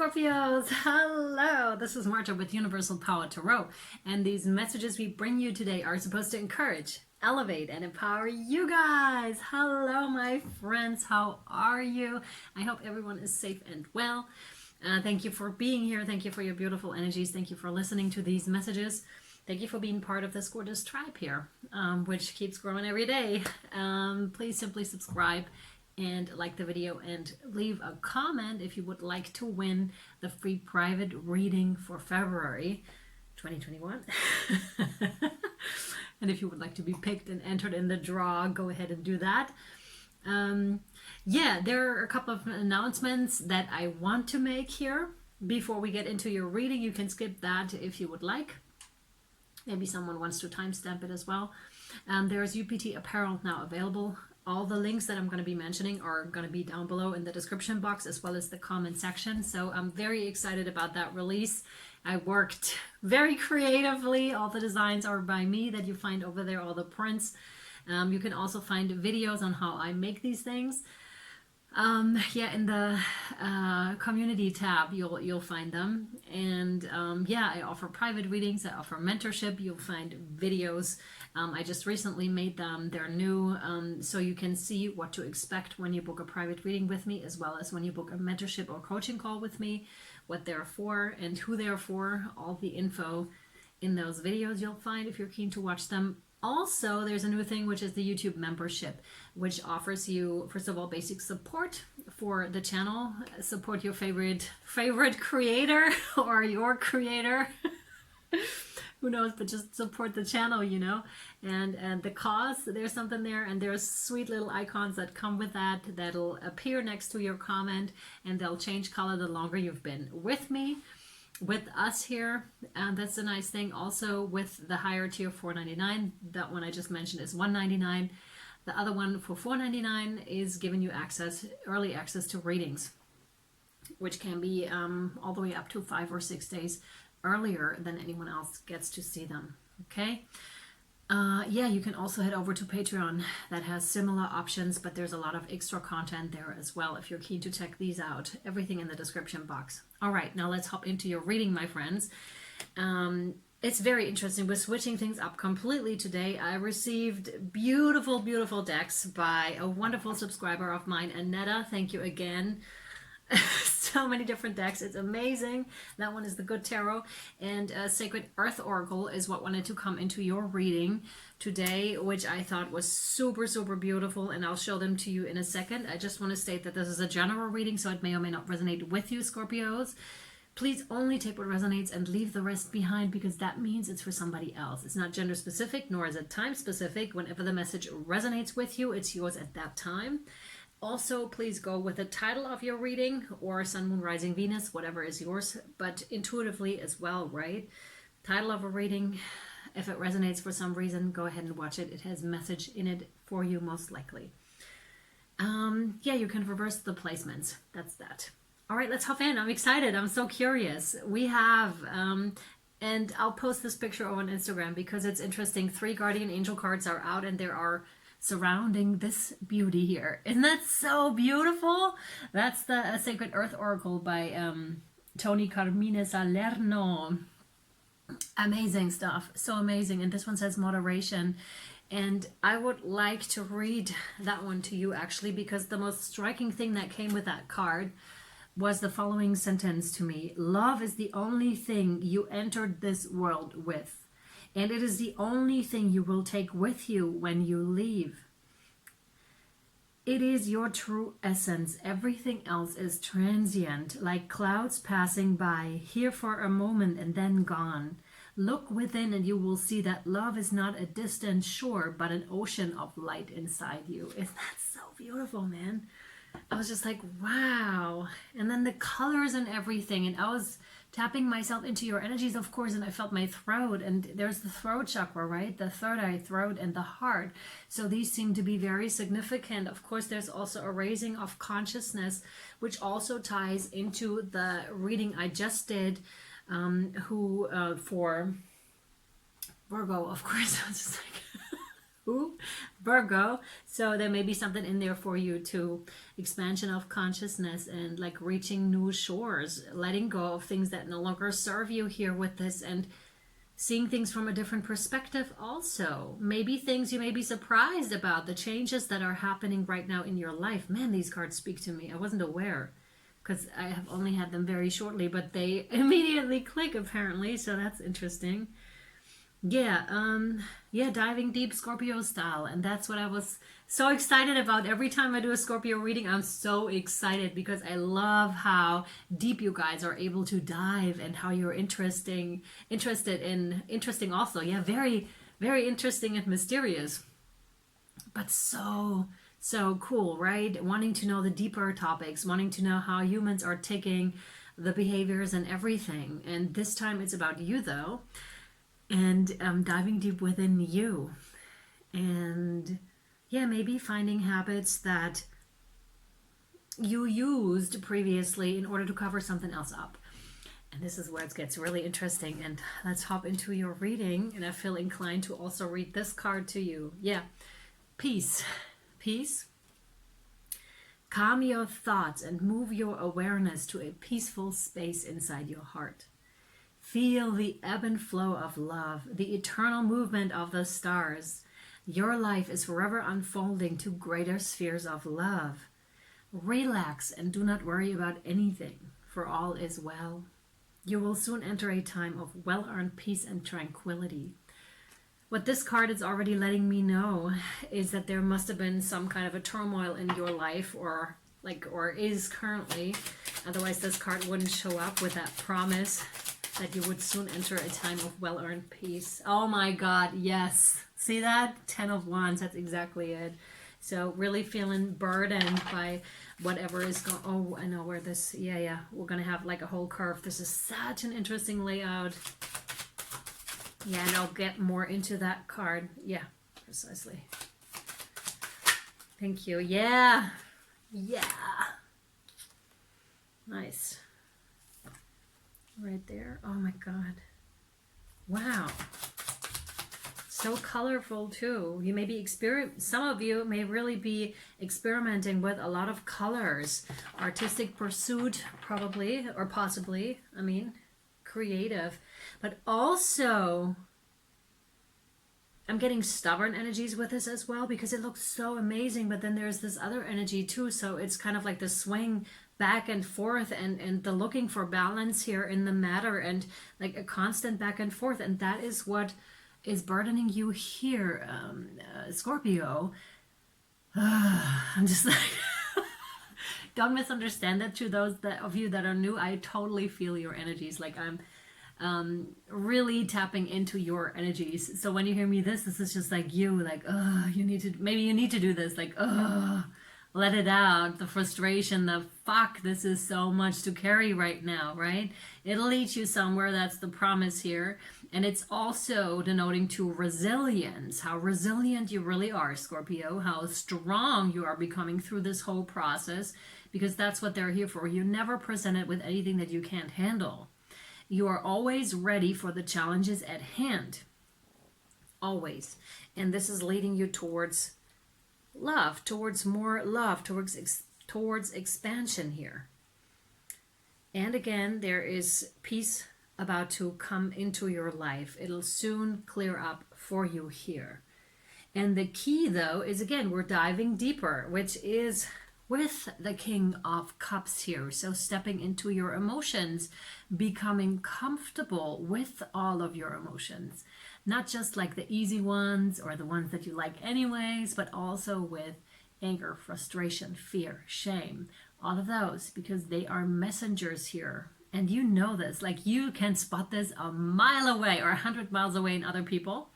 Scorpios, hello! This is Marta with Universal Power Tarot, and these messages we bring you today are supposed to encourage, elevate, and empower you guys. Hello, my friends. How are you? I hope everyone is safe and well. Thank you for being here. Thank you for your beautiful energies. Thank you for listening to these messages. Thank you for being part of this gorgeous tribe here, which keeps growing every day. Please simply subscribe and like the video and leave a comment if you would like to win the free private reading for February 2021. And if you would like to be picked and entered in the draw, go ahead and do that. Yeah, there are a couple of announcements that I want to make here before we get into your reading. You can skip that if you would like. Maybe someone wants to timestamp it as well. There's U.P.T apparel now available. All the links that I'm going to be mentioning are going to be down below in the description box as well as the comment section. So I'm very excited about that release. I worked very creatively. All the designs are by me that you find over there, all the prints. You can also find videos on how I make these things. Yeah, in the community tab you'll find them, and yeah, I offer private readings, I offer mentorship. You'll find videos. I just recently made them. They're new, so you can see what to expect when you book a private reading with me, as well as when you book a mentorship or coaching call with me, what they're for and who they're for. All the info in those videos you'll find if you're keen to watch them. Also, there's a new thing, which is the YouTube membership, which offers you, first of all, basic support for the channel. Support your favorite creator or your creator. Who knows, but just support the channel, you know. And the cause, there's something there, and there's sweet little icons that come with that, that'll appear next to your comment, and they'll change color the longer you've been with me. With us here, and that's a nice thing. Also, with the higher tier $4.99, that one I just mentioned is $1.99. The other one for $4.99 is giving you access, early access to readings, which can be all the way up to 5 or 6 days earlier than anyone else gets to see them. Okay. Yeah, you can also head over to Patreon. That has similar options, but there's a lot of extra content there as well if you're keen to check these out. Everything in the description box. All right, now let's hop into your reading, my friends. It's very interesting. We're switching things up completely today. I received beautiful, beautiful decks by a wonderful subscriber of mine, Annetta. Thank you again. So many different decks. It's amazing. That one is the Good Tarot, and Sacred Earth Oracle is what wanted to come into your reading today, which I thought was super, super beautiful, and I'll show them to you in a second. I just want to state that this is a general reading, so it may or may not resonate with you, Scorpios. Please only take what resonates and leave the rest behind, because that means it's for somebody else. It's not gender specific, nor is it time specific. Whenever the message resonates with you, it's yours at that time. Also, please go with the title of your reading, or Sun, Moon, Rising, Venus, whatever is yours, but intuitively as well, right? Title of a reading, if it resonates for some reason, go ahead and watch it. It has message in it for you, most likely. Yeah, you can reverse the placements. That's that. All right, let's hop in. I'm excited. I'm so curious. We have, and I'll post this picture on Instagram because it's interesting. 3 guardian angel cards are out, and there are surrounding this beauty here. Isn't that so beautiful? That's the Sacred Earth Oracle by Tony Carmine Salerno. Amazing stuff. So amazing. And this one says moderation. And I would like to read that one to you, actually, because the most striking thing that came with that card was the following sentence to me. Love is the only thing you entered this world with, and it is the only thing you will take with you when you leave. It is your true essence. Everything else is transient, like clouds passing by, here for a moment and then gone. Look within and you will see that love is not a distant shore, but an ocean of light inside you. Isn't that so beautiful, man? I was just like, wow. And then the colors and everything, and I was tapping myself into your energies, of course, and I felt my throat, and there's the throat chakra, right? The third eye, throat, and the heart. So these seem to be very significant. Of course, there's also a raising of consciousness, which also ties into the reading I just did, for Virgo, of course. I was just like, Virgo. So there may be something in there for you to expansion of consciousness and like reaching new shores, letting go of things that no longer serve you here with this, and seeing things from a different perspective also. Maybe things you may be surprised about, the changes that are happening right now in your life. Man, these cards speak to me. I wasn't aware because I have only had them very shortly, but they immediately click apparently, so that's interesting. Yeah, diving deep Scorpio style, and that's what I was so excited about. Every time I do a Scorpio reading, I'm so excited because I love how deep you guys are able to dive and how you're interesting also. Yeah, very, very interesting and mysterious, but so cool, right? Wanting to know the deeper topics, wanting to know how humans are taking the behaviors and everything. And this time it's about you though, and diving deep within you, and yeah, maybe finding habits that you used previously in order to cover something else up. And this is where it gets really interesting. And let's hop into your reading, and I feel inclined to also read this card to you. Yeah, peace. Calm your thoughts and move your awareness to a peaceful space inside your heart. Feel the ebb and flow of love, the eternal movement of the stars. Your life is forever unfolding to greater spheres of love. Relax and do not worry about anything, for all is well. You will soon enter a time of well-earned peace and tranquility. What this card is already letting me know is that there must have been some kind of a turmoil in your life, or is currently. Otherwise this card wouldn't show up with that promise that you would soon enter a time of well-earned peace. Oh my God, yes. See that? 10 of Wands, that's exactly it. So really feeling burdened by whatever is going. Oh, I know where this, yeah. We're going to have like a whole curve. This is such an interesting layout. Yeah, and I'll get more into that card. Yeah, precisely. Thank you. Yeah. Nice. Right there. Oh my God. Wow. So colorful too. You may be some of you may really be experimenting with a lot of colors. Artistic pursuit, probably, or possibly. I mean, creative. But also, I'm getting stubborn energies with this as well, because it looks so amazing, but then there's this other energy too. So it's kind of like the swing back and forth, and the looking for balance here in the matter, and like a constant back and forth. And that is what is burdening you here, Scorpio. I'm just like, don't misunderstand that. To those of you that are new, I totally feel your energies. Like I'm really tapping into your energies. So when you hear me this is just like you, like, maybe you need to do this, like, let it out, the frustration, the fuck, this is so much to carry right now, right? It'll lead you somewhere, that's the promise here. And it's also denoting to resilience, how resilient you really are, Scorpio, how strong you are becoming through this whole process, because that's what they're here for. You're never presented with anything that you can't handle. You are always ready for the challenges at hand. Always. And this is leading you towards love, towards more love, towards expansion here. And again, there is peace about to come into your life. It'll soon clear up for you here. And the key though is, again, we're diving deeper, which is with the King of Cups here. So stepping into your emotions, becoming comfortable with all of your emotions. Not just like the easy ones or the ones that you like anyways, but also with anger, frustration, fear, shame, all of those, because they are messengers here. And you know this, like you can spot this a mile away or 100 miles away in other people.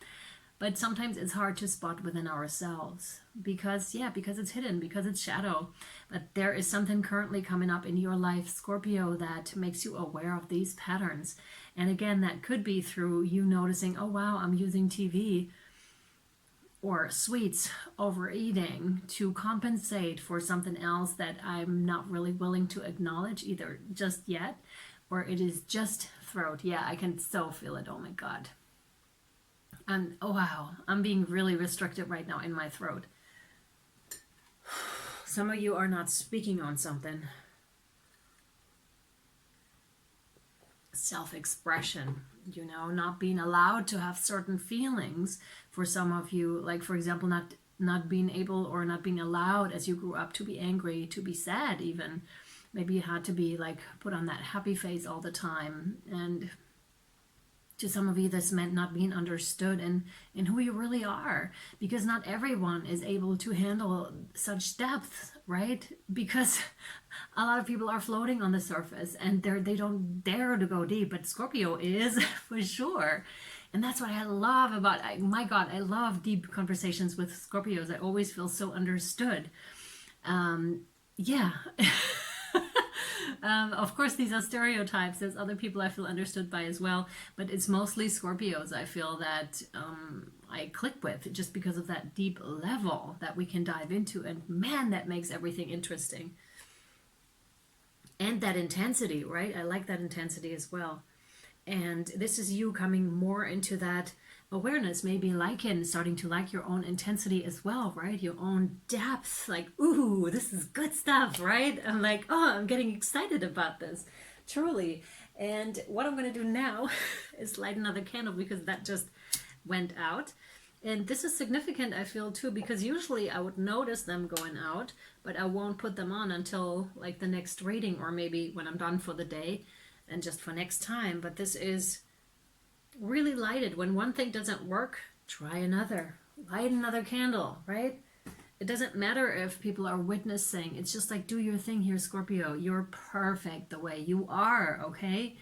But sometimes it's hard to spot within ourselves because it's hidden, because it's shadow. But there is something currently coming up in your life, Scorpio, that makes you aware of these patterns. And again, that could be through you noticing, oh wow, I'm using TV or sweets, overeating to compensate for something else that I'm not really willing to acknowledge either just yet, or it is just throat. Yeah, I can so feel it. Oh my God. And oh wow, I'm being really restricted right now in my throat. Some of you are not speaking on something. Self-expression, you know, not being allowed to have certain feelings for some of you, like for example, not being able or not being allowed as you grew up to be angry, to be sad even. Maybe you had to be like put on that happy face all the time, and to some of you this meant not being understood in who you really are, because not everyone is able to handle such depth, right? Because a lot of people are floating on the surface and they don't dare to go deep, but Scorpio is for sure. And that's what I love about, my God, I love deep conversations with Scorpios. I always feel so understood. Yeah. Of course, these are stereotypes. There's other people I feel understood by as well, but it's mostly Scorpios I feel that I click with, just because of that deep level that we can dive into. And man, that makes everything interesting. And that intensity, right? I like that intensity as well. And this is you coming more into that awareness, maybe starting to like your own intensity as well, right? Your own depth, like, ooh, this is good stuff, right? I'm like, oh, I'm getting excited about this, truly. And what I'm going to do now is light another candle, because that just went out. And this is significant, I feel, too, because usually I would notice them going out, but I won't put them on until like the next reading, or maybe when I'm done for the day and just for next time. But this is really lighted. When one thing doesn't work, try another. Light another candle, right? It doesn't matter if people are witnessing. It's just like, do your thing here, Scorpio. You're perfect the way you are, okay?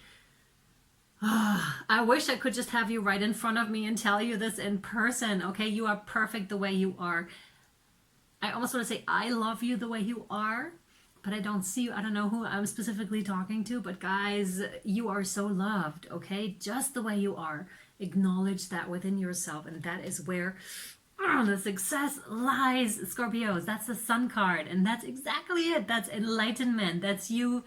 I wish I could just have you right in front of me and tell you this in person, okay? You are perfect the way you are. I almost want to say I love you the way you are, but I don't see you. I don't know who I'm specifically talking to, but guys, you are so loved, okay? Just the way you are. Acknowledge that within yourself, and that is where the success lies, Scorpios. That's the Sun card, and that's exactly it. That's enlightenment. That's you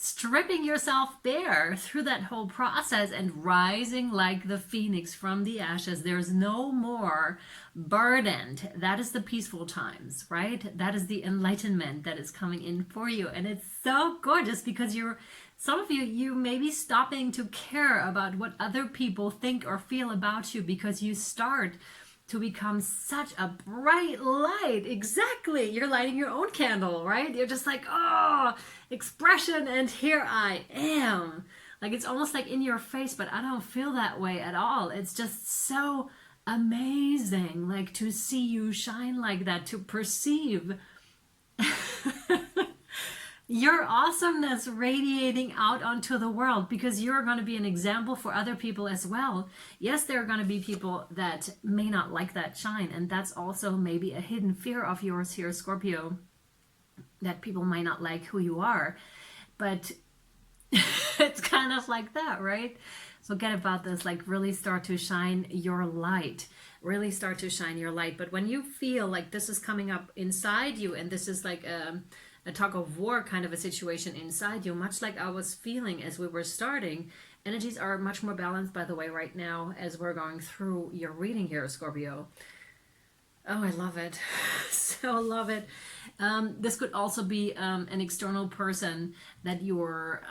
stripping yourself bare through that whole process and rising like the phoenix from the ashes. There's no more burdened. That is the peaceful times, right? That is the enlightenment that is coming in for you. And it's so gorgeous, because some of you may be stopping to care about what other people think or feel about you, because you start to become such a bright light. Exactly. You're lighting your own candle, right? You're just like, oh, expression, and here I am. Like, it's almost like in your face, but I don't feel that way at all. It's just so amazing, like, to see you shine like that, to perceive your awesomeness radiating out onto the world, because you're going to be an example for other people as well. Yes, there are going to be people that may not like that shine, and that's also maybe a hidden fear of yours here, Scorpio, that people might not like who you are. But it's kind of like that, right? So get about this, like, really start to shine your light. Really start to shine your light. But when you feel like this is coming up inside you, and this is like a tug of war kind of a situation inside you, much like I was feeling as we were starting. Energies are much more balanced, by the way, right now as we're going through your reading here, Scorpio. Oh, I love it. So love it. This could also be an external person that you're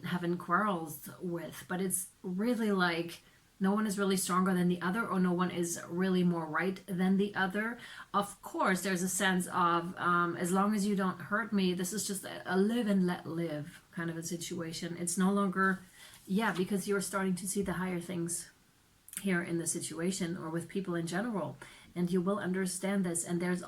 having quarrels with, but it's really like no one is really stronger than the other, or no one is really more right than the other. Of course, there's a sense of, as long as you don't hurt me, this is just a live and let live kind of a situation. It's no longer, yeah, because you're starting to see the higher things here in the situation, or with people in general, and you will understand this. And there's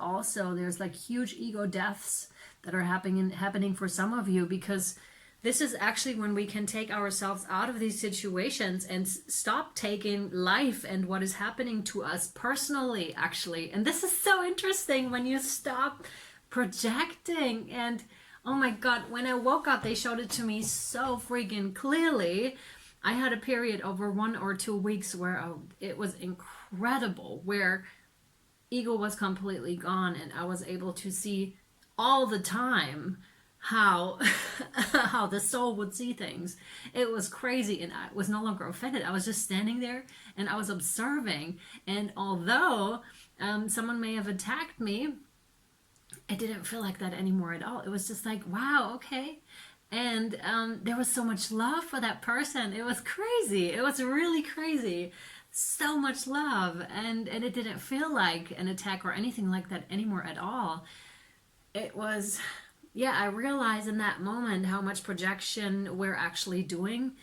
like huge ego deaths that are happening for some of you, because this is actually when we can take ourselves out of these situations and stop taking life and what is happening to us personally, actually. And this is so interesting, when you stop projecting. And oh my God, when I woke up, they showed it to me so freaking clearly. I had a period over 1 or 2 weeks where it was incredible, where ego was completely gone, and I was able to see all the time how how the soul would see things. It was crazy, and I was no longer offended. I was just standing there and I was observing. And although someone may have attacked me, it didn't feel like that anymore at all. It was just like, wow, okay. And there was so much love for that person. It was crazy. It was really crazy. So much love, and it didn't feel like an attack or anything like that anymore at all. It was, yeah, I realized in that moment how much projection we're actually doing.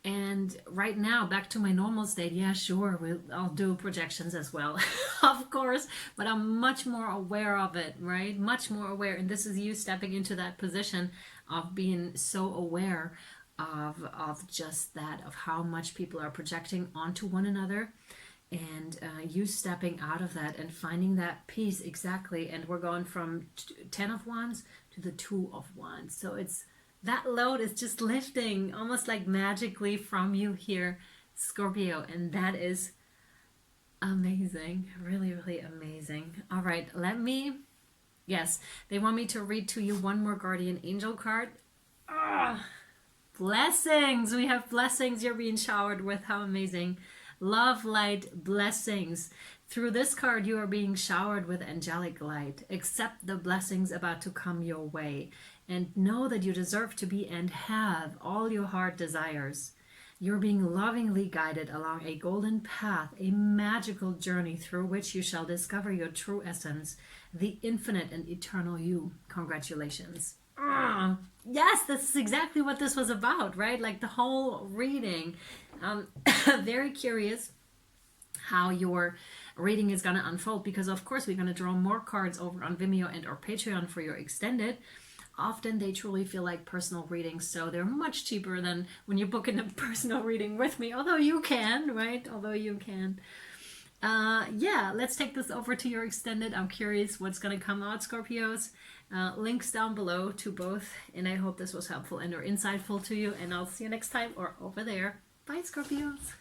And right now, back to my normal state, yeah, sure, I'll do projections as well, of course, but I'm much more aware of it, right? Much more aware. And this is you stepping into that position of being so aware of just that, of how much people are projecting onto one another. And you stepping out of that and finding that peace exactly. And we're going from 10 of Wands to the 2 of Wands. So it's, that load is just lifting almost like magically from you here, Scorpio. And that is amazing. Really, really amazing. All right, yes, they want me to read to you one more guardian angel card. Blessings. We have blessings you're being showered with. How amazing. Love, light, blessings. Through this card, you are being showered with angelic light. Accept the blessings about to come your way, and know that you deserve to be and have all your heart desires. You're being lovingly guided along a golden path, a magical journey through which you shall discover your true essence, the infinite and eternal you. Congratulations. Yes, this is exactly what this was about, right? Like the whole reading. Very curious how your reading is going to unfold, because of course we're going to draw more cards over on Vimeo and or Patreon for your extended. Often they truly feel like personal readings, so they're much cheaper than when you book in a personal reading with me, although you can, right? Although you can. Yeah, let's take this over to your extended. I'm curious what's going to come out, Scorpios. Links down below to both, and I hope this was helpful and or insightful to you, and I'll see you next time or over there. Bye, Scorpios.